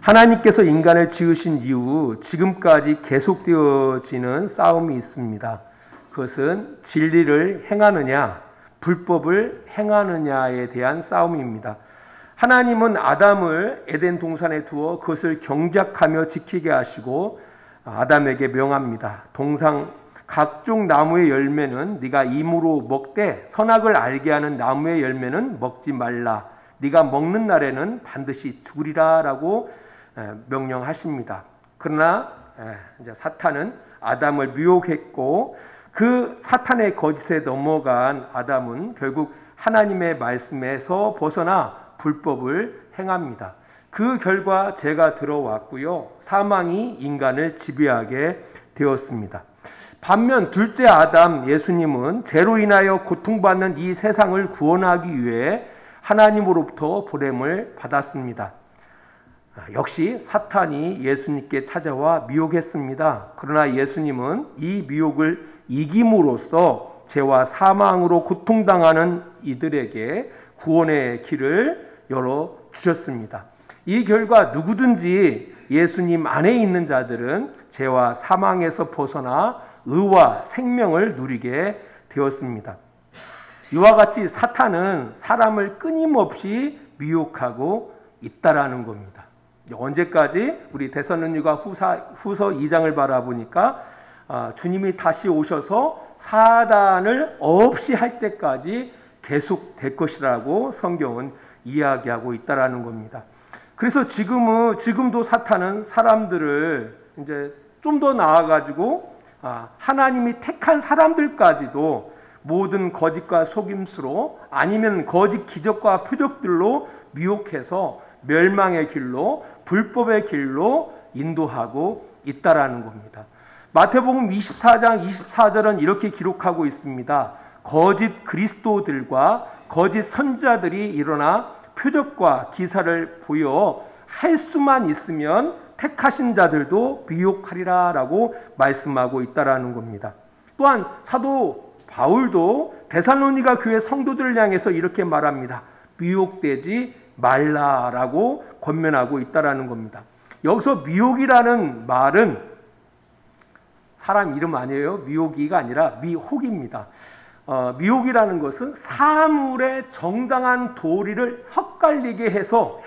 하나님께서 인간을 지으신 이후 지금까지 계속되어지는 싸움이 있습니다. 그것은 진리를 행하느냐, 불법을 행하느냐에 대한 싸움입니다. 하나님은 아담을 에덴 동산에 두어 그것을 경작하며 지키게 하시고 아담에게 명합니다. 동상 각종 나무의 열매는 네가 임으로 먹되 선악을 알게 하는 나무의 열매는 먹지 말라. 네가 먹는 날에는 반드시 죽으리라 라고 명령하십니다. 그러나 이제 사탄은 아담을 미혹했고 그 사탄의 거짓에 넘어간 아담은 결국 하나님의 말씀에서 벗어나 불법을 행합니다. 그 결과 죄가 들어왔고요. 사망이 인간을 지배하게 되었습니다. 반면 둘째 아담 예수님은 죄로 인하여 고통받는 이 세상을 구원하기 위해 하나님으로부터 보냄을 받았습니다. 역시 사탄이 예수님께 찾아와 미혹했습니다. 그러나 예수님은 이 미혹을 이김으로써 죄와 사망으로 고통당하는 이들에게 구원의 길을 열어주셨습니다. 이 결과 누구든지 예수님 안에 있는 자들은 죄와 사망에서 벗어나 의와 생명을 누리게 되었습니다. 이와 같이 사탄은 사람을 끊임없이 미혹하고 있다라는 겁니다. 언제까지? 우리 데살로니가 후서 2장을 바라보니까 주님이 다시 오셔서 사단을 없이 할 때까지 계속될 것이라고 성경은 이야기하고 있다라는 겁니다. 그래서 지금도 사탄은 사람들을 이제 좀 더 나아가지고 하나님이 택한 사람들까지도 모든 거짓과 속임수로 아니면 거짓 기적과 표적들로 미혹해서 멸망의 길로 불법의 길로 인도하고 있다라는 겁니다. 마태복음 24장 24절은 이렇게 기록하고 있습니다. 거짓 그리스도들과 거짓 선지자들이 일어나 표적과 기사를 보여 할 수만 있으면 택하신 자들도 미혹하리라 라고 말씀하고 있다라는 겁니다. 또한 사도 바울도 데살로니가 교회 성도들을 향해서 이렇게 말합니다. 미혹되지 말라라고 권면하고 있다라는 겁니다. 여기서 미혹이라는 말은 사람 이름 아니에요. 미혹이가 아니라 미혹입니다. 미혹이라는 것은 사물의 정당한 도리를 헷갈리게 해서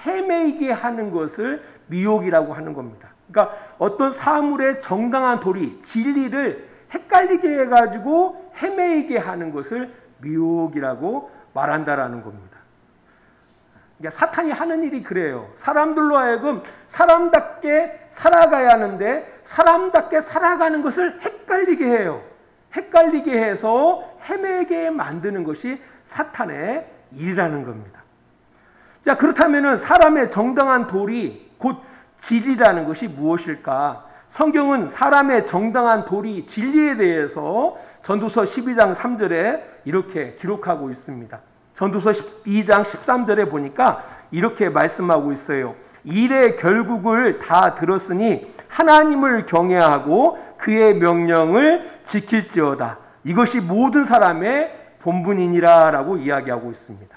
헤매이게 하는 것을 미혹이라고 하는 겁니다. 그러니까 어떤 사물의 정당한 도리, 진리를 헷갈리게 해가지고 헤매이게 하는 것을 미혹이라고 말한다라는 겁니다. 그러니까 사탄이 하는 일이 그래요. 사람들로 하여금 사람답게 살아가야 하는데 사람답게 살아가는 것을 헷갈리게 해요. 헷갈리게 해서 헤매게 만드는 것이 사탄의 일이라는 겁니다. 자, 그렇다면 사람의 정당한 도리, 곧 진리라는 것이 무엇일까? 성경은 사람의 정당한 도리, 진리에 대해서 전도서 12장 3절에 이렇게 기록하고 있습니다. 전도서 2장 13절에 보니까 이렇게 말씀하고 있어요. 일의 결국을 다 들었으니 하나님을 경외하고 그의 명령을 지킬지어다. 이것이 모든 사람의 본분이니라 라고 이야기하고 있습니다.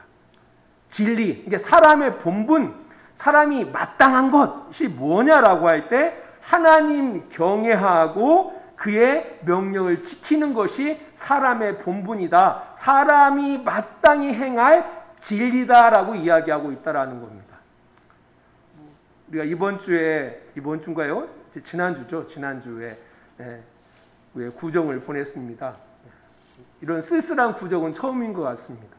진리, 이게 사람의 본분, 사람이 마땅한 것이 뭐냐라고 할 때 하나님 경외하고 그의 명령을 지키는 것이 사람의 본분이다. 사람이 마땅히 행할 진리다라고 이야기하고 있다라는 겁니다. 우리가 이번 주인가요? 지난주죠. 지난주에 구정을 보냈습니다. 이런 쓸쓸한 구정은 처음인 것 같습니다.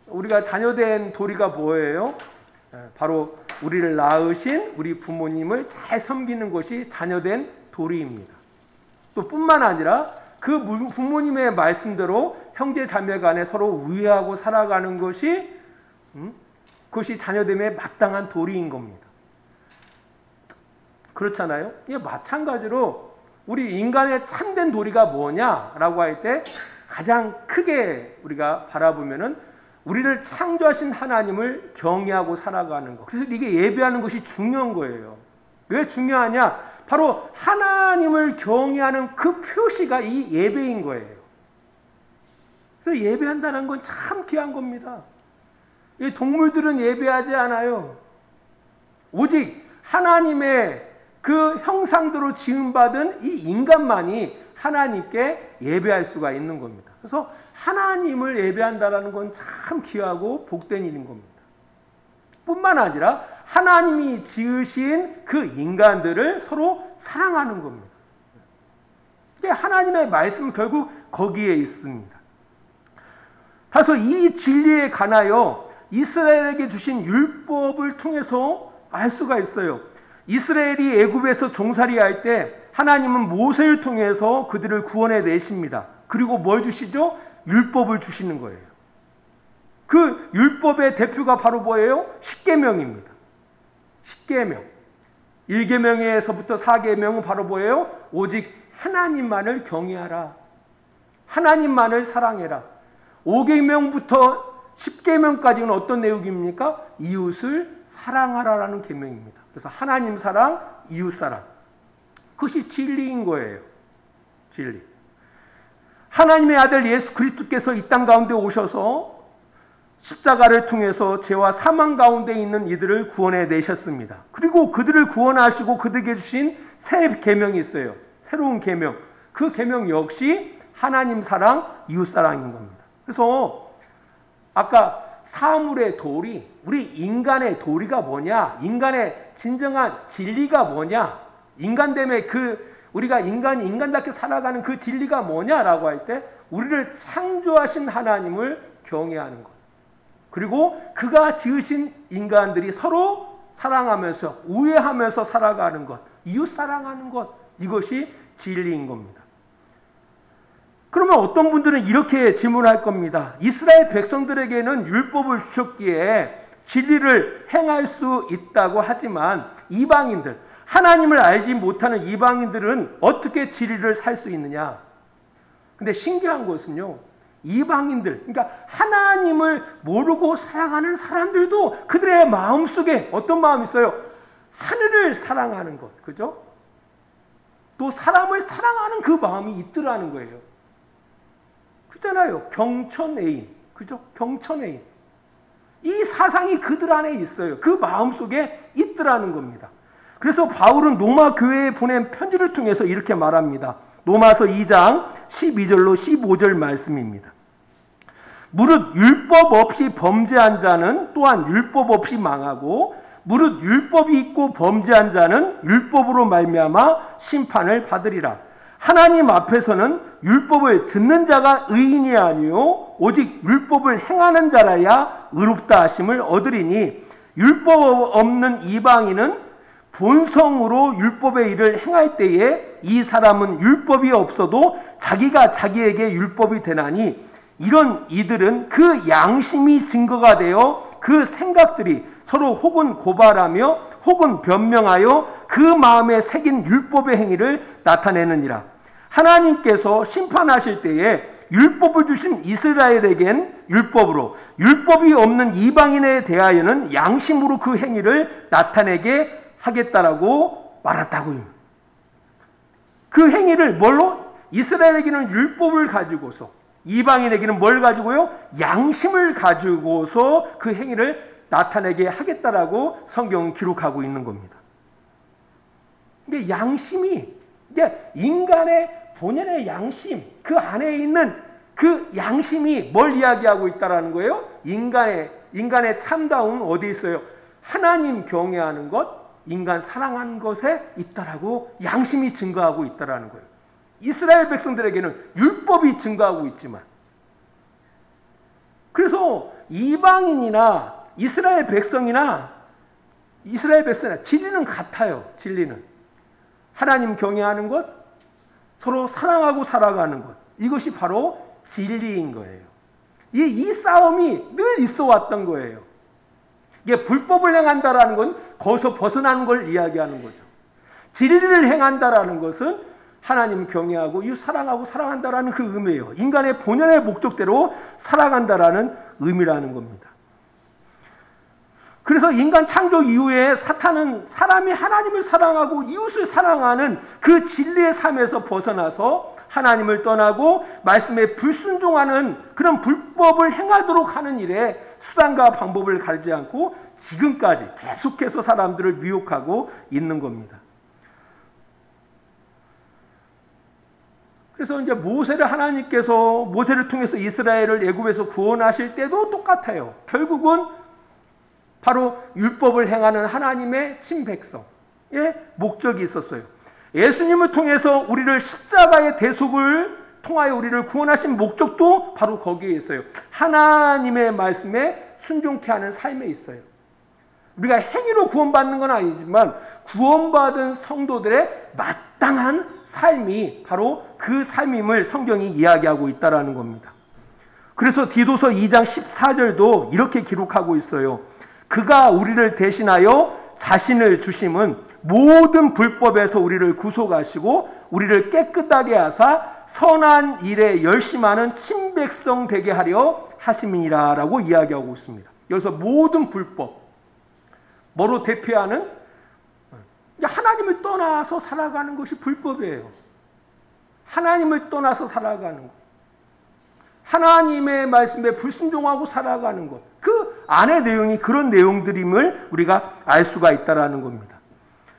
우리가 자녀된 도리가 뭐예요? 바로 우리를 낳으신 우리 부모님을 잘 섬기는 것이 자녀된 도리입니다. 또 뿐만 아니라 그 부모님의 말씀대로 형제 자매 간에 서로 우애하고 살아가는 것이 그것이 자녀됨의 마땅한 도리인 겁니다. 그렇잖아요? 예, 마찬가지로 우리 인간의 참된 도리가 뭐냐라고 할 때 가장 크게 우리가 바라보면은 우리를 창조하신 하나님을 경외하고 살아가는 것. 그래서 이게 예배하는 것이 중요한 거예요. 왜 중요하냐? 바로 하나님을 경외하는 그 표시가 이 예배인 거예요. 그래서 예배한다는 건 참 귀한 겁니다. 이 동물들은 예배하지 않아요. 오직 하나님의 그 형상대로 지음받은 이 인간만이 하나님께 예배할 수가 있는 겁니다. 그래서 하나님을 예배한다는 건 참 귀하고 복된 일인 겁니다. 뿐만 아니라 하나님이 지으신 그 인간들을 서로 사랑하는 겁니다. 하나님의 말씀은 결국 거기에 있습니다. 그래서 이 진리에 관하여 이스라엘에게 주신 율법을 통해서 알 수가 있어요. 이스라엘이 애굽에서 종살이할 때 하나님은 모세를 통해서 그들을 구원해 내십니다. 그리고 뭘 주시죠? 율법을 주시는 거예요. 그 율법의 대표가 바로 뭐예요? 십계명입니다. 십계명. 1계명에서부터 4계명은 바로 뭐예요? 오직 하나님만을 경외하라. 하나님만을 사랑해라. 5계명부터 10계명까지는 어떤 내용입니까? 이웃을 사랑하라라는 계명입니다. 그래서 하나님 사랑, 이웃 사랑. 그것이 진리인 거예요. 진리. 하나님의 아들 예수 그리스도께서 이 땅 가운데 오셔서 십자가를 통해서 죄와 사망 가운데 있는 이들을 구원해 내셨습니다. 그리고 그들을 구원하시고 그들에게 주신 새 계명이 있어요. 새로운 계명. 그 계명 역시 하나님 사랑, 이웃 사랑인 겁니다. 그래서 아까 사물의 도리, 우리 인간의 도리가 뭐냐? 인간의 진정한 진리가 뭐냐? 인간됨의 우리가 인간답게 살아가는 그 진리가 뭐냐라고 할 때 우리를 창조하신 하나님을 경외하는 것. 그리고 그가 지으신 인간들이 서로 사랑하면서 우애하면서 살아가는 것. 이웃 사랑하는 것. 이것이 진리인 겁니다. 그러면 어떤 분들은 이렇게 질문할 겁니다. 이스라엘 백성들에게는 율법을 주셨기에 진리를 행할 수 있다고 하지만 이방인들, 하나님을 알지 못하는 이방인들은 어떻게 진리를 살 수 있느냐? 근데 신기한 것은요, 이방인들, 그러니까 하나님을 모르고 살아가는 사람들도 그들의 마음속에 어떤 마음이 있어요? 하늘을 사랑하는 것, 그죠? 또 사람을 사랑하는 그 마음이 있더라는 거예요. 그잖아요. 경천애인. 그죠? 경천애인. 이 사상이 그들 안에 있어요. 그 마음속에 있더라는 겁니다. 그래서 바울은 로마 교회에 보낸 편지를 통해서 이렇게 말합니다. 로마서 2장 12절로 15절 말씀입니다. 무릇 율법 없이 범죄한 자는 또한 율법 없이 망하고 무릇 율법이 있고 범죄한 자는 율법으로 말미암아 심판을 받으리라. 하나님 앞에서는 율법을 듣는 자가 의인이 아니요 오직 율법을 행하는 자라야 의롭다 하심을 얻으리니 율법 없는 이방인은 본성으로 율법의 일을 행할 때에 이 사람은 율법이 없어도 자기가 자기에게 율법이 되나니 이런 이들은 그 양심이 증거가 되어 그 생각들이 서로 혹은 고발하며 혹은 변명하여 그 마음에 새긴 율법의 행위를 나타내느니라. 하나님께서 심판하실 때에 율법을 주신 이스라엘에겐 율법으로, 율법이 없는 이방인에 대하여는 양심으로 그 행위를 나타내게 하겠다라고 말했다고요. 그 행위를 뭘로? 이스라엘에게는 율법을 가지고서, 이방인에게는 뭘 가지고요? 양심을 가지고서 그 행위를 나타내게 하겠다라고 성경은 기록하고 있는 겁니다. 근데 양심이, 이제 인간의 본연의 양심, 그 안에 있는 그 양심이 뭘 이야기하고 있다라는 거예요? 인간의 참다움은 어디 있어요? 하나님 경외하는 것, 인간 사랑하는 것에 있다라고 양심이 증거하고 있다라는 거예요. 이스라엘 백성들에게는 율법이 증거하고 있지만, 그래서 이방인이나 이스라엘 백성이나 진리는 같아요. 진리는 하나님 경외하는 것, 서로 사랑하고 살아가는 것, 이것이 바로 진리인 거예요. 이 싸움이 늘 있어 왔던 거예요. 이게 불법을 행한다라는 건 거기서 벗어나는 걸 이야기하는 거죠. 진리를 행한다라는 것은 하나님 경외하고 이웃 사랑하고 살아간다라는 그 의미예요. 인간의 본연의 목적대로 살아간다라는 의미라는 겁니다. 그래서 인간 창조 이후에 사탄은 사람이 하나님을 사랑하고 이웃을 사랑하는 그 진리의 삶에서 벗어나서 하나님을 떠나고 말씀에 불순종하는 그런 불법을 행하도록 하는 일에 수단과 방법을 가리지 않고 지금까지 계속해서 사람들을 미혹하고 있는 겁니다. 그래서 이제 하나님께서 모세를 통해서 이스라엘을 애굽에서 구원하실 때도 똑같아요. 결국은 바로 율법을 행하는 하나님의 친백성의 목적이 있었어요. 예수님을 통해서 우리를 십자가의 대속을 통하여 우리를 구원하신 목적도 바로 거기에 있어요. 하나님의 말씀에 순종케 하는 삶에 있어요. 우리가 행위로 구원받는 건 아니지만 구원받은 성도들의 마땅한 삶이 바로 그 삶임을 성경이 이야기하고 있다는 겁니다. 그래서 디도서 2장 14절도 이렇게 기록하고 있어요. 그가 우리를 대신하여 자신을 주심은 모든 불법에서 우리를 구속하시고 우리를 깨끗하게 하사 선한 일에 열심하는 친백성 되게 하려 하심이니라 라고 이야기하고 있습니다. 여기서 모든 불법, 뭐로 대표하는 하나님을 떠나서 살아가는 것이 불법이에요. 하나님을 떠나서 살아가는 것, 하나님의 말씀에 불순종하고 살아가는 것, 그 안의 내용이 그런 내용들임을 우리가 알 수가 있다는 겁니다.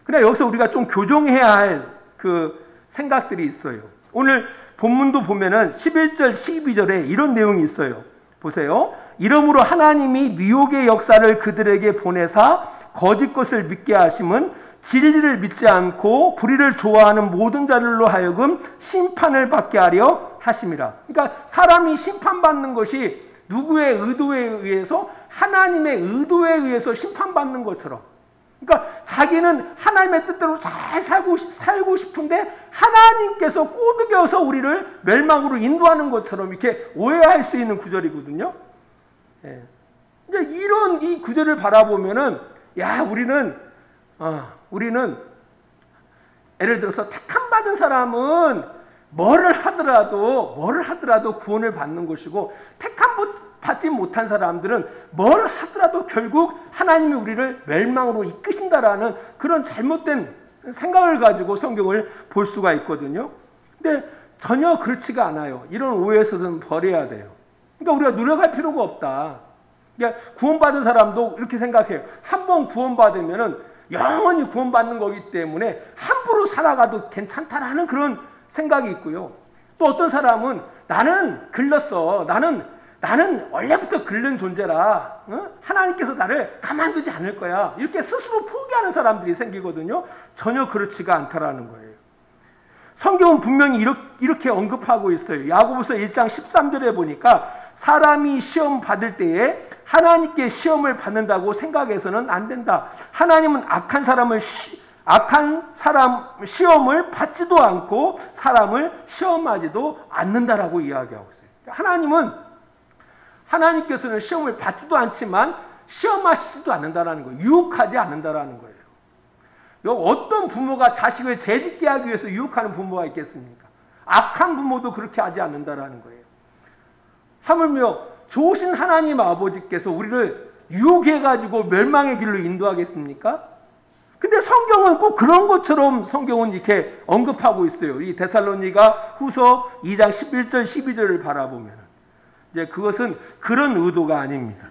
그러나 여기서 우리가 좀 교정해야 할 그 생각들이 있어요. 오늘 본문도 보면은 11절, 12절에 이런 내용이 있어요. 보세요. 이러므로 하나님이 미혹의 역사를 그들에게 보내사 거짓 것을 믿게 하심은 진리를 믿지 않고 불의를 좋아하는 모든 자들로 하여금 심판을 받게 하려 하심이라. 그러니까 사람이 심판받는 것이 누구의 의도에 의해서, 하나님의 의도에 의해서 심판받는 것처럼, 그러니까 자기는 하나님의 뜻대로 잘 살고 싶은데 하나님께서 꼬드겨서 우리를 멸망으로 인도하는 것처럼 이렇게 오해할 수 있는 구절이거든요. 예. 이런 이 구절을 바라보면은, 우리는 예를 들어서 택함 받은 사람은 뭐를 하더라도 구원을 받는 것이고, 택함 받지 못한 사람들은 뭘 하더라도 결국 하나님이 우리를 멸망으로 이끄신다라는 그런 잘못된 생각을 가지고 성경을 볼 수가 있거든요. 근데 전혀 그렇지가 않아요. 이런 오해에서는 버려야 돼요. 그러니까 우리가 노력할 필요가 없다. 그러니까 구원받은 사람도 이렇게 생각해요. 한 번 구원받으면은 영원히 구원받는 거기 때문에 함부로 살아가도 괜찮다라는 그런 생각이 있고요. 또 어떤 사람은 나는 글렀어. 나는 원래부터 글른 존재라. 하나님께서 나를 가만두지 않을 거야. 이렇게 스스로 포기하는 사람들이 생기거든요. 전혀 그렇지가 않다라는 거예요. 성경은 분명히 이렇게 언급하고 있어요. 야고보서 1장 13절에 보니까 사람이 시험 받을 때에 하나님께 시험을 받는다고 생각해서는 안 된다. 하나님은 악한 사람 시험을 받지도 않고 사람을 시험하지도 않는다라고 이야기하고 있어요. 하나님께서는 시험을 받지도 않지만 시험하시지도 않는다라는 거예요. 유혹하지 않는다라는 거예요. 어떤 부모가 자식을 재짓게 하기 위해서 유혹하는 부모가 있겠습니까? 악한 부모도 그렇게 하지 않는다라는 거예요. 하물며 좋으신 하나님 아버지께서 우리를 유혹해가지고 멸망의 길로 인도하겠습니까? 근데 성경은 꼭 그런 것처럼 성경은 이렇게 언급하고 있어요. 이 데살로니가 후서 2장 11절 12절을 바라보면 이제 그것은 그런 의도가 아닙니다.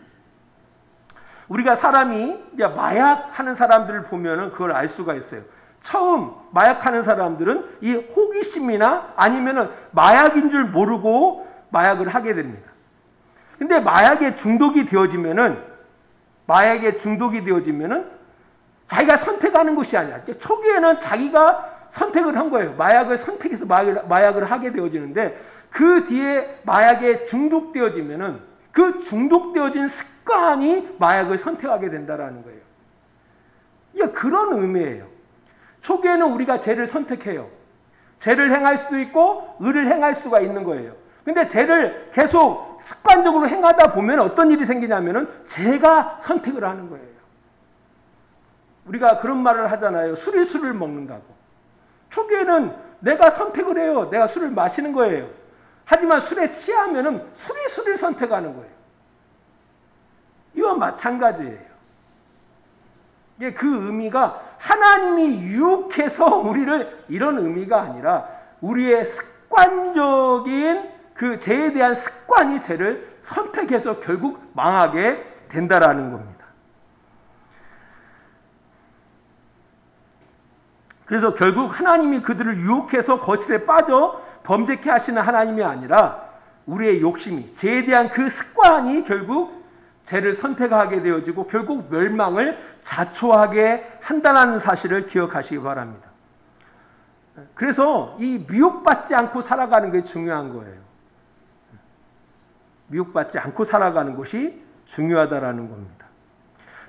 우리가 사람이 이제 마약하는 사람들을 보면은 그걸 알 수가 있어요. 처음 마약하는 사람들은 이 호기심이나 아니면은 마약인 줄 모르고 마약을 하게 됩니다. 근데 마약에 중독이 되어지면은 자기가 선택하는 것이 아니야. 초기에는 자기가 선택을 한 거예요. 마약을 선택해서 마약을 하게 되어지는데 그 뒤에 마약에 중독되어지면은 그 중독되어진 습관이 마약을 선택하게 된다라는 거예요. 이게 그런 의미예요. 초기에는 우리가 죄를 선택해요. 죄를 행할 수도 있고 의를 행할 수가 있는 거예요. 근데 죄를 계속 습관적으로 행하다 보면 어떤 일이 생기냐면은 죄가 선택을 하는 거예요. 우리가 그런 말을 하잖아요. 술을 먹는다고. 초기에는 내가 선택을 해요. 내가 술을 마시는 거예요. 하지만 술에 취하면은 술을 선택하는 거예요. 이와 마찬가지예요. 이게 그 의미가 하나님이 유혹해서 우리를 이런 의미가 아니라 우리의 습관적인 그 죄에 대한 습관이 죄를 선택해서 결국 망하게 된다라는 겁니다. 그래서 결국 하나님이 그들을 유혹해서 거실에 빠져 범죄케 하시는 하나님이 아니라 우리의 욕심이, 죄에 대한 그 습관이 결국 죄를 선택하게 되어지고 결국 멸망을 자초하게 한다는 사실을 기억하시기 바랍니다. 그래서 이 미혹받지 않고 살아가는 게 중요한 거예요. 미혹받지 않고 살아가는 것이 중요하다라는 겁니다.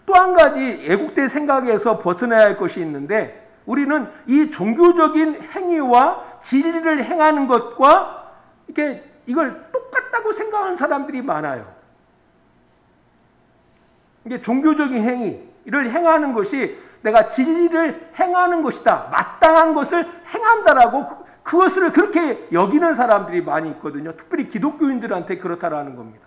또 한 가지 애국된 생각에서 벗어나야 할 것이 있는데, 우리는 이 종교적인 행위와 진리를 행하는 것과 이걸 똑같다고 생각하는 사람들이 많아요. 이게 종교적인 행위를 행하는 것이 내가 진리를 행하는 것이다, 마땅한 것을 행한다라고 그것을 그렇게 여기는 사람들이 많이 있거든요. 특별히 기독교인들한테 그렇다라는 겁니다.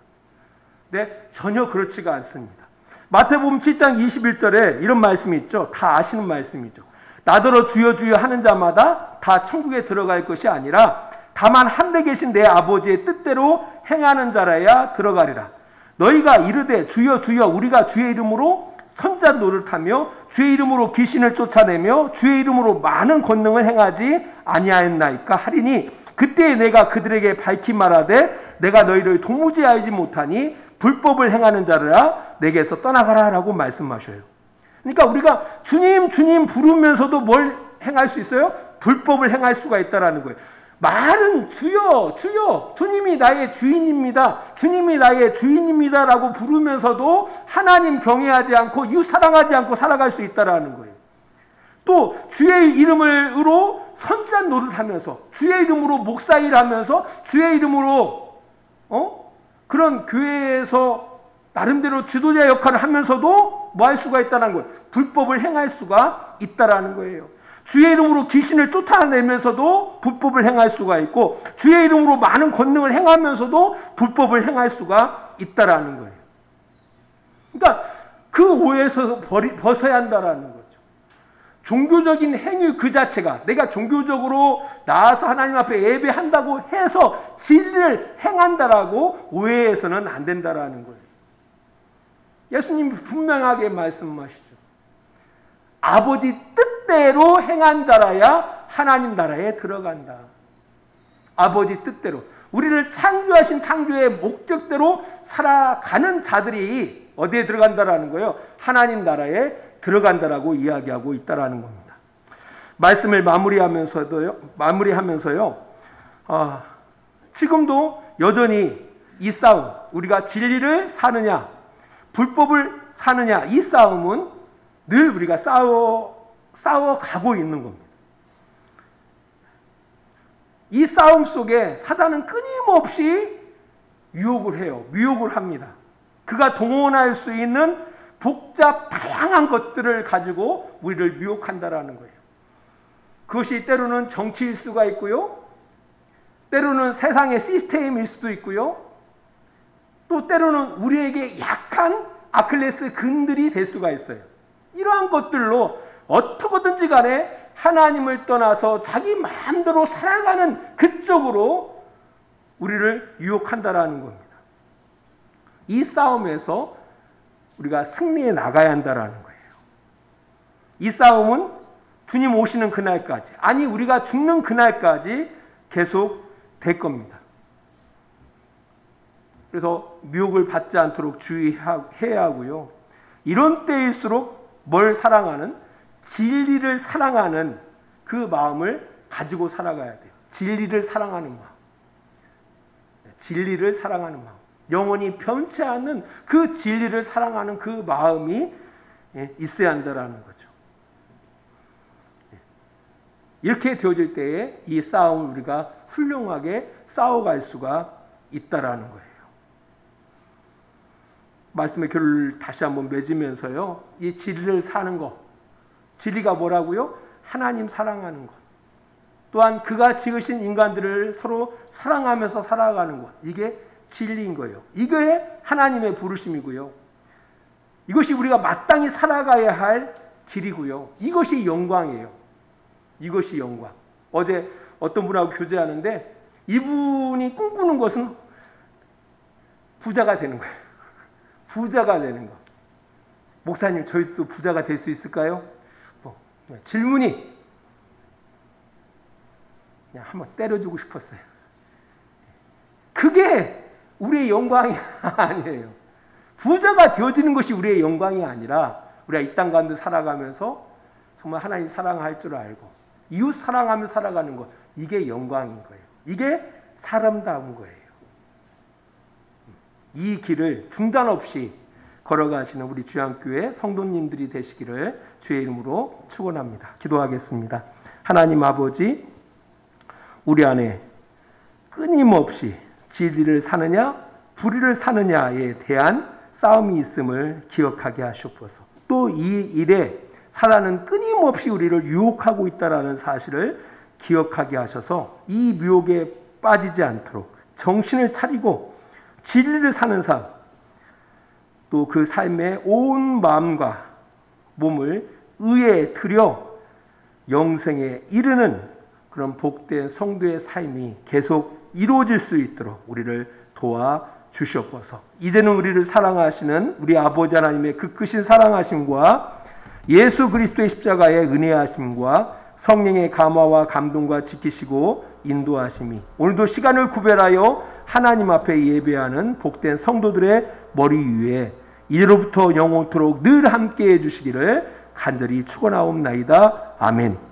근데 전혀 그렇지가 않습니다. 마태복음 7장 21절에 이런 말씀이 있죠. 다 아시는 말씀이죠. 나더러 주여 주여 하는 자마다 다 천국에 들어갈 것이 아니라 다만 하늘에 계신 내 아버지의 뜻대로 행하는 자라야 들어가리라. 너희가 이르되 주여 주여 우리가 주의 이름으로 선자 노릇하며 주의 이름으로 귀신을 쫓아내며 주의 이름으로 많은 권능을 행하지 아니하였나이까 하리니 그때 내가 그들에게 밝히 말하되 내가 너희를 도무지 알지 못하니 불법을 행하는 자라 내게서 떠나가라 라고 말씀하셔요. 그러니까 우리가 주님 주님 부르면서도 뭘 행할 수 있어요? 불법을 행할 수가 있다라는 거예요. 말은 주여 주여 주님이 나의 주인입니다, 주님이 나의 주인입니다 라고 부르면서도 하나님 경외하지 않고 이웃 사랑하지 않고 살아갈 수 있다라는 거예요. 또 주의 이름으로 선지자 노릇하면서 주의 이름으로 목사 일하면서 주의 이름으로 그런 교회에서 나름대로 지도자 역할을 하면서도 뭐 할 수가 있다는 거예요? 불법을 행할 수가 있다라는 거예요. 주의 이름으로 귀신을 쫓아내면서도 불법을 행할 수가 있고 주의 이름으로 많은 권능을 행하면서도 불법을 행할 수가 있다라는 거예요. 그러니까 그 오해에서 벗어야 한다라는 거죠. 종교적인 행위 그 자체가 내가 종교적으로 나와서 하나님 앞에 예배한다고 해서 진리를 행한다라고 오해해서는 안 된다라는 거예요. 예수님이 분명하게 말씀하시죠. 아버지 뜻대로 행한 자라야 하나님 나라에 들어간다. 아버지 뜻대로. 우리를 창조하신 창조의 목적대로 살아가는 자들이 어디에 들어간다라는 거예요? 하나님 나라에 들어간다라고 이야기하고 있다라는 겁니다. 말씀을 마무리하면서요. 지금도 여전히 이 싸움, 우리가 진리를 사느냐, 불법을 사느냐, 이 싸움은 늘 우리가 싸워가고 있는 겁니다. 이 싸움 속에 사단은 끊임없이 유혹을 해요. 미혹을 합니다. 그가 동원할 수 있는 복잡 다양한 것들을 가지고 우리를 유혹한다라는 거예요. 그것이 때로는 정치일 수가 있고요. 때로는 세상의 시스템일 수도 있고요. 또 때로는 우리에게 약한 아킬레스 근들이 될 수가 있어요. 이러한 것들로 어떻게든지 간에 하나님을 떠나서 자기 마음대로 살아가는 그쪽으로 우리를 유혹한다라는 겁니다. 이 싸움에서 우리가 승리해 나가야 한다라는 거예요. 이 싸움은 주님 오시는 그날까지, 아니 우리가 죽는 그날까지 계속 될 겁니다. 그래서 미혹을 받지 않도록 주의해야 하고요. 이런 때일수록 뭘 사랑하는? 진리를 사랑하는 그 마음을 가지고 살아가야 돼요. 진리를 사랑하는 마음. 진리를 사랑하는 마음. 영원히 변치 않는 그 진리를 사랑하는 그 마음이 있어야 한다는 거죠. 이렇게 되어질 때에 이 싸움을 우리가 훌륭하게 싸워갈 수가 있다라는 거예요. 말씀의 결을 다시 한번 맺으면서요. 이 진리를 사는 것. 진리가 뭐라고요? 하나님 사랑하는 것. 또한 그가 지으신 인간들을 서로 사랑하면서 살아가는 것. 이게 진리인 거예요. 이게 하나님의 부르심이고요. 이것이 우리가 마땅히 살아가야 할 길이고요. 이것이 영광이에요. 이것이 영광. 어제 어떤 분하고 교제하는데 이분이 꿈꾸는 것은 부자가 되는 거예요. 부자가 되는 거. 목사님, 저희도 부자가 될 수 있을까요? 질문이 그냥 한번 때려주고 싶었어요. 그게 우리의 영광이 아니에요. 부자가 되어지는 것이 우리의 영광이 아니라 우리가 이 땅 가운데 살아가면서 정말 하나님 사랑할 줄 알고 이웃 사랑하며 살아가는 것, 이게 영광인 거예요. 이게 사람다운 거예요. 이 길을 중단 없이 걸어가시는 우리 주양교회 성도님들이 되시기를 주의 이름으로 축원합니다. 기도하겠습니다. 하나님 아버지, 우리 안에 끊임없이 진리를 사느냐 불의를 사느냐에 대한 싸움이 있음을 기억하게 하시옵소서. 또 이 일에 사단은 끊임없이 우리를 유혹하고 있다는 사실을 기억하게 하셔서 이 유혹에 빠지지 않도록 정신을 차리고 진리를 사는 삶, 또 그 삶에 온 마음과 몸을 의에 들여 영생에 이르는 그런 복된 성도의 삶이 계속 이루어질 수 있도록 우리를 도와주시옵소서. 이제는 우리를 사랑하시는 우리 아버지 하나님의 그 크신 사랑하심과 예수 그리스도의 십자가의 은혜하심과 성령의 감화와 감동과 지키시고 인도하심이 오늘도 시간을 구별하여 하나님 앞에 예배하는 복된 성도들의 머리 위에 이제로부터 영원토록 늘 함께해 주시기를 간절히 축원하옵나이다. 아멘.